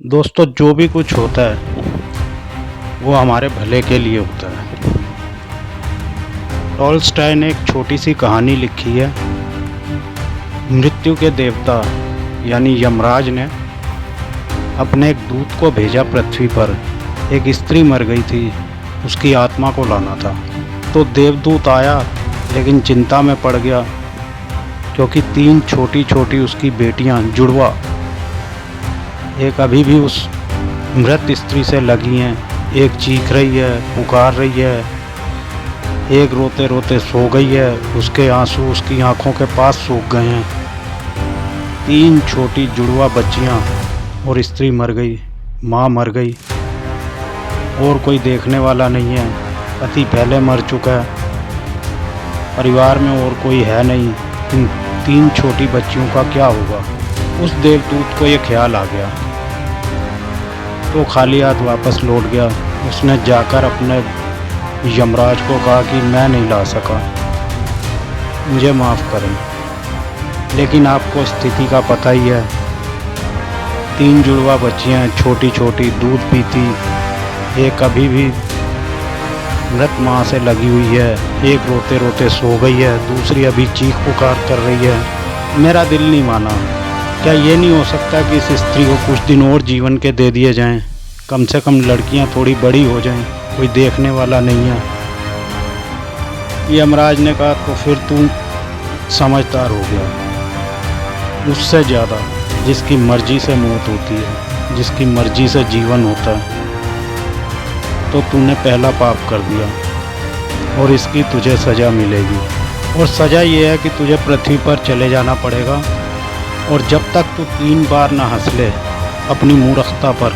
दोस्तों, जो भी कुछ होता है वो हमारे भले के लिए होता है। टॉल्स्टॉय ने एक छोटी सी कहानी लिखी है। मृत्यु के देवता यानी यमराज ने अपने एक दूत को भेजा पृथ्वी पर। एक स्त्री मर गई थी, उसकी आत्मा को लाना था। तो देवदूत आया, लेकिन चिंता में पड़ गया क्योंकि 3 छोटी छोटी उसकी बेटियां जुड़वा एक अभी भी उस मृत स्त्री से लगी हैं। एक चीख रही है, पुकार रही है, एक रोते रोते सो गई है। उसके आंसू उसकी आंखों के पास सूख गए हैं। 3 छोटी जुड़वा बच्चियां और स्त्री मर गई, माँ मर गई और कोई देखने वाला नहीं है। पति पहले मर चुका है, परिवार में और कोई है नहीं। इन 3 छोटी बच्चियों का क्या होगा? उस देवदूत को ये ख्याल आ गया तो खाली हाथ वापस लौट गया। उसने जाकर अपने यमराज को कहा कि मैं नहीं ला सका, मुझे माफ़ करें। लेकिन आपको स्थिति का पता ही है। 3 जुड़वा बच्चियां छोटी छोटी दूध पीती, एक अभी भी मृत माँ से लगी हुई है, एक रोते रोते सो गई है, दूसरी अभी चीख पुकार कर रही है। मेरा दिल नहीं माना। क्या ये नहीं हो सकता कि इस स्त्री को कुछ दिन और जीवन के दे दिए जाएं? कम से कम लड़कियां थोड़ी बड़ी हो जाएं, कोई देखने वाला नहीं है। यमराज ने कहा तो फिर तू समझदार हो गया। उससे ज़्यादा जिसकी मर्जी से मौत होती है, जिसकी मर्जी से जीवन होता है, तो तूने पहला पाप कर दिया और इसकी तुझे सज़ा मिलेगी। और सज़ा ये है कि तुझे पृथ्वी पर चले जाना पड़ेगा और जब तक तू 3 बार ना हंस ले अपनी मूर्खता पर,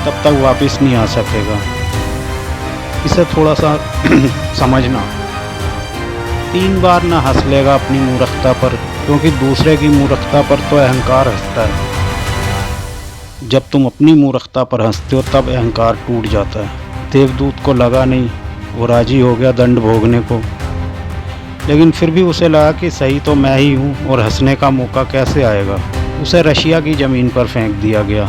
तब तक वापस नहीं आ सकेगा। इसे थोड़ा सा समझना। 3 बार ना हंस लेगा अपनी मूर्खता पर, क्योंकि दूसरे की मूर्खता पर तो अहंकार हंसता है। जब तुम अपनी मूर्खता पर हंसते हो तब अहंकार टूट जाता है। देवदूत को लगा नहीं, वो राजी हो गया दंड भोगने को। लेकिन फिर भी उसे लगा कि सही तो मैं ही हूँ और हंसने का मौका कैसे आएगा। उसे रशिया की ज़मीन पर फेंक दिया गया।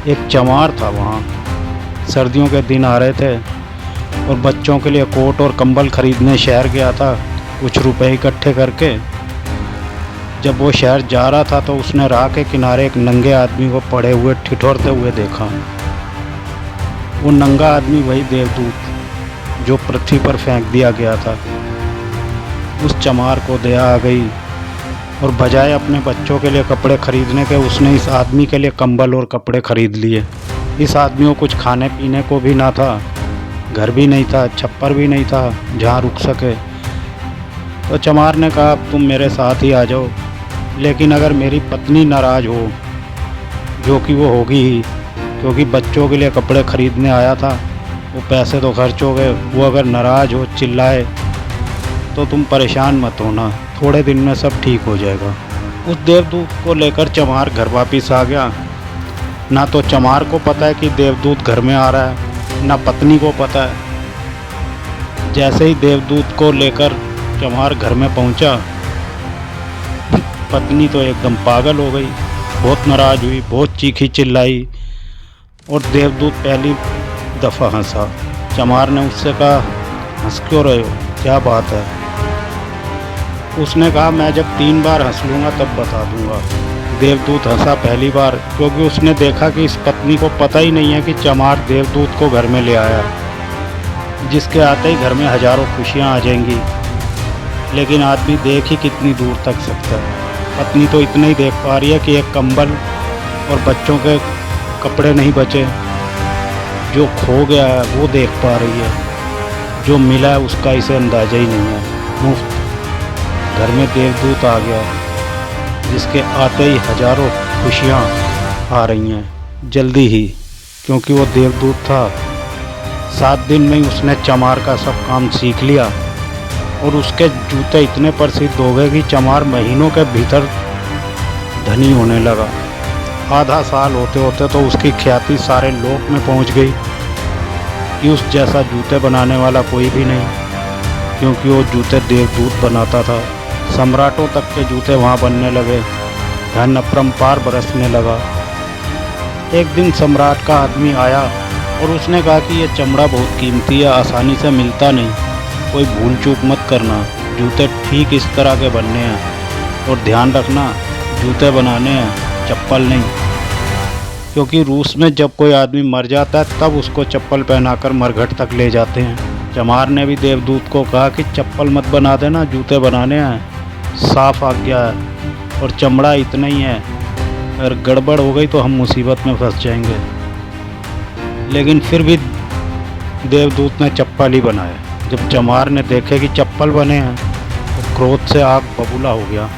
एक चमार था वहाँ। सर्दियों के दिन आ रहे थे और बच्चों के लिए कोट और कंबल खरीदने शहर गया था कुछ रुपए इकट्ठे करके। जब वो शहर जा रहा था तो उसने राह के किनारे एक नंगे आदमी को पड़े हुए ठिठुरते हुए देखा। वो नंगा आदमी वही देवदूत जो पृथ्वी पर फेंक दिया गया था। उस चमार को दया आ गई और बजाय अपने बच्चों के लिए कपड़े खरीदने के उसने इस आदमी के लिए कंबल और कपड़े खरीद लिए। इस आदमी को कुछ खाने पीने को भी ना था, घर भी नहीं था, छप्पर भी नहीं था जहाँ रुक सके। तो चमार ने कहा अब तुम मेरे साथ ही आ जाओ, लेकिन अगर मेरी पत्नी नाराज़ हो, जो कि वो होगी ही क्योंकि बच्चों के लिए कपड़े खरीदने आया था, वो पैसे तो खर्च हो गए, वो अगर नाराज़ हो, चिल्लाए, तो तुम परेशान मत होना, थोड़े दिन में सब ठीक हो जाएगा। उस देवदूत को लेकर चमार घर वापिस आ गया। ना तो चमार को पता है कि देवदूत घर में आ रहा है, ना पत्नी को पता है। जैसे ही देवदूत को लेकर चमार घर में पहुंचा, पत्नी तो एकदम पागल हो गई, बहुत नाराज़ हुई, बहुत चीखी चिल्लाई और देवदूत पहली दफ़ा हंसा। चमार ने उससे कहा हंस क्यों रहे हो, क्या बात है? उसने कहा मैं जब 3 बार हंस लूँगा तब बता दूँगा। देवदूत हंसा पहली बार क्योंकि उसने देखा कि इस पत्नी को पता ही नहीं है कि चमार देवदूत को घर में ले आया, जिसके आते ही घर में हज़ारों खुशियाँ आ जाएंगी। लेकिन आदमी देख ही कितनी दूर तक सकता है। पत्नी तो इतना ही देख पा रही है कि एक कंबल और बच्चों के कपड़े नहीं बचे। जो खो गया है वो देख पा रही है, जो मिला है उसका इसे अंदाज़ा ही नहीं है। मुफ्त घर में देवदूत आ गया, जिसके आते ही हज़ारों खुशियाँ आ रही हैं जल्दी ही, क्योंकि वो देवदूत था। 7 दिन में ही उसने चमार का सब काम सीख लिया और उसके जूते इतने प्रसिद्ध हो गए कि चमार महीनों के भीतर धनी होने लगा। आधा साल होते होते तो उसकी ख्याति सारे लोक में पहुंच गई कि उस जैसा जूते बनाने वाला कोई भी नहीं, क्योंकि वो जूते देवदूत बनाता था। सम्राटों तक के जूते वहाँ बनने लगे। धन अपरंपार बरसने लगा। एक दिन सम्राट का आदमी आया और उसने कहा कि यह चमड़ा बहुत कीमती है, आसानी से मिलता नहीं, कोई भूल चूक मत करना, जूते ठीक इस तरह के बनने हैं और ध्यान रखना जूते बनाने हैं, चप्पल नहीं, क्योंकि रूस में जब कोई आदमी मर जाता है तब उसको चप्पल पहनाकर मरघट तक ले जाते हैं। चमार ने भी देवदूत को कहा कि चप्पल मत बना देना, जूते बनाने हैं, साफ आज्ञा है और चमड़ा इतना ही है, अगर गड़बड़ हो गई तो हम मुसीबत में फंस जाएंगे। लेकिन फिर भी देवदूत ने चप्पल ही बनाया। जब चमार ने देखे कि चप्पल बने हैं तो क्रोध से आग बबूला हो गया,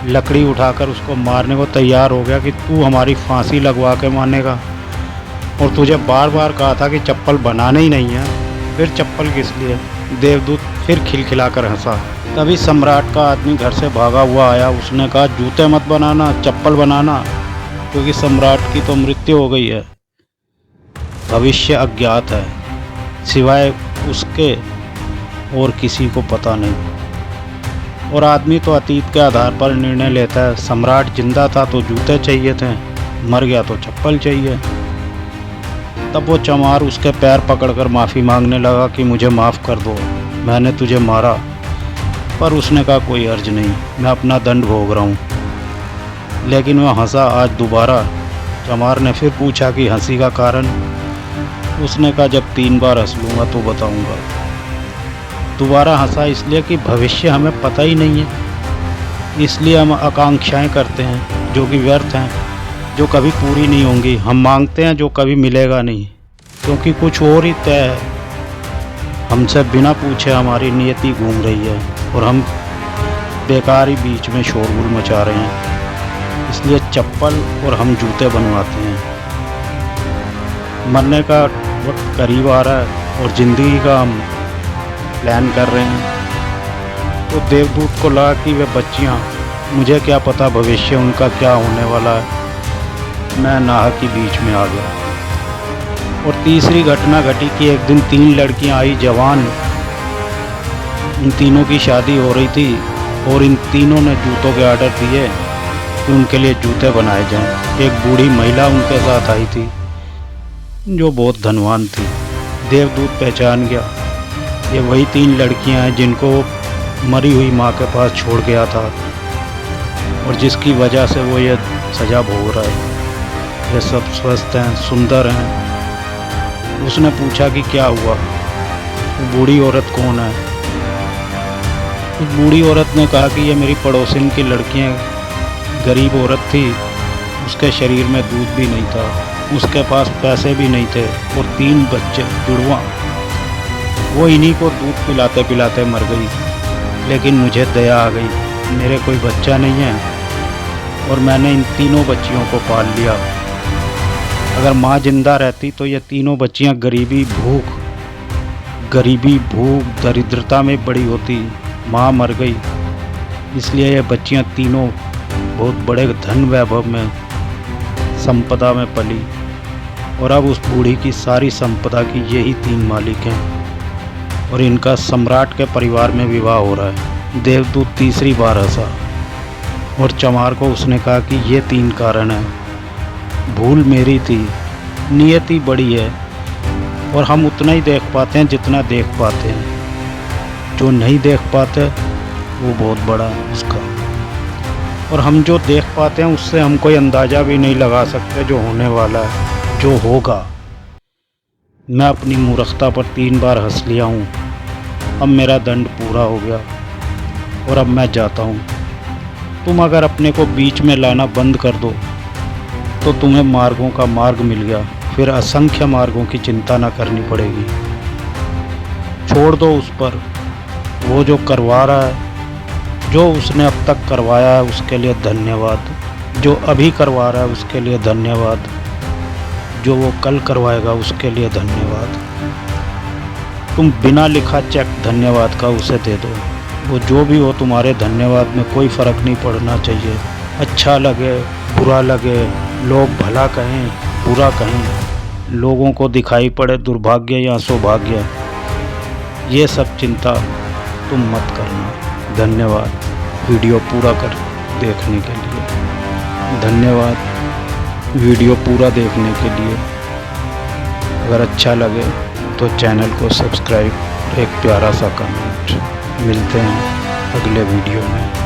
लकड़ी उठाकर उसको मारने को तैयार हो गया कि तू हमारी फांसी लगवा के मानेगा, और तुझे बार बार कहा था कि चप्पल बनाने ही नहीं है, फिर चप्पल किस लिए। देवदूत फिर खिलखिलाकर हंसा। तभी सम्राट का आदमी घर से भागा हुआ आया। उसने कहा जूते मत बनाना, चप्पल बनाना, क्योंकि सम्राट की तो मृत्यु हो गई है, भविष्य अज्ञात है, सिवाय उसके और किसी को पता नहीं। और आदमी तो अतीत के आधार पर निर्णय लेता है। सम्राट जिंदा था तो जूते चाहिए थे, मर गया तो चप्पल चाहिए। तब वो चमार उसके पैर पकड़कर माफ़ी मांगने लगा कि मुझे माफ़ कर दो, मैंने तुझे मारा। पर उसने कहा कोई अर्ज नहीं, मैं अपना दंड भोग रहा हूँ। लेकिन वह हंसा आज दोबारा। चमार ने फिर पूछा कि हंसी का कारण। उसने कहा जब 3 बार हंस लूँगा तो बताऊँगा। दोबारा हंसा इसलिए कि भविष्य हमें पता ही नहीं है, इसलिए हम आकांक्षाएं करते हैं जो कि व्यर्थ हैं, जो कभी पूरी नहीं होंगी। हम मांगते हैं जो कभी मिलेगा नहीं, क्योंकि कुछ और ही तय है। हमसे बिना पूछे हमारी नियति घूम रही है और हम बेकार ही बीच में शोरगुल मचा रहे हैं। इसलिए चप्पल और हम जूते बनवाते हैं। मरने का वक्त करीब आ रहा है और ज़िंदगी का हम प्लान कर रहे हैं। तो देवदूत को लगा कि वे बच्चियाँ, मुझे क्या पता भविष्य उनका क्या होने वाला है। मैं नाहक की बीच में आ गया। और तीसरी घटना घटी कि एक दिन 3 लड़कियां आई, जवान। इन तीनों की शादी हो रही थी और इन तीनों ने जूतों के ऑर्डर दिए कि उनके लिए जूते बनाए जाएं। एक बूढ़ी महिला उनके साथ आई थी जो बहुत धनवान थी। देवदूत पहचान गया ये वही 3 लड़कियां हैं जिनको मरी हुई माँ के पास छोड़ गया था और जिसकी वजह से वो ये सज़ा भोग रहा है। ये सब स्वस्थ हैं, सुंदर हैं। उसने पूछा कि क्या हुआ, वो बूढ़ी औरत कौन है। उस बूढ़ी औरत ने कहा कि ये मेरी पड़ोसिन की लड़कियां, गरीब औरत थी, उसके शरीर में दूध भी नहीं था, उसके पास पैसे भी नहीं थे और 3 बच्चे जुड़वा, वो इन्हीं को दूध पिलाते पिलाते मर गई। लेकिन मुझे दया आ गई, मेरे कोई बच्चा नहीं है और मैंने इन तीनों बच्चियों को पाल लिया। अगर माँ जिंदा रहती तो ये तीनों बच्चियाँ गरीबी भूख दरिद्रता में बड़ी होती। माँ मर गई, इसलिए ये बच्चियाँ तीनों बहुत बड़े धन वैभव में, संपदा में पली और अब उस बूढ़ी की सारी संपदा की यही 3 मालिक हैं और इनका सम्राट के परिवार में विवाह हो रहा है। देवदूत तीसरी बार हंसा और चमार को उसने कहा कि ये 3 कारण हैं। भूल मेरी थी, नियति बड़ी है और हम उतना ही देख पाते हैं जितना देख पाते हैं। जो नहीं देख पाते वो बहुत बड़ा है उसका, और हम जो देख पाते हैं उससे हम कोई अंदाज़ा भी नहीं लगा सकते जो होने वाला है, जो होगा। मैं अपनी मूर्खता पर 3 बार हंस लिया हूँ। अब मेरा दंड पूरा हो गया और अब मैं जाता हूँ। तुम अगर अपने को बीच में लाना बंद कर दो तो तुम्हें मार्गों का मार्ग मिल गया, फिर असंख्य मार्गों की चिंता न करनी पड़ेगी। छोड़ दो उस पर, वो जो करवा रहा है, जो उसने अब तक करवाया है उसके लिए धन्यवाद, जो अभी करवा रहा है उसके लिए धन्यवाद, जो वो कल करवाएगा उसके लिए धन्यवाद। तुम बिना लिखा चेक धन्यवाद का उसे दे दो। वो जो भी हो, तुम्हारे धन्यवाद में कोई फ़र्क नहीं पड़ना चाहिए। अच्छा लगे बुरा लगे, लोग भला कहें बुरा कहें, लोगों को दिखाई पड़े दुर्भाग्य या सौभाग्य, ये सब चिंता तुम मत करना। धन्यवाद वीडियो पूरा कर देखने के लिए। धन्यवाद वीडियो पूरा देखने के लिए। अगर अच्छा लगे तो चैनल को सब्सक्राइब, एक प्यारा सा कमेंट। मिलते हैं अगले वीडियो में।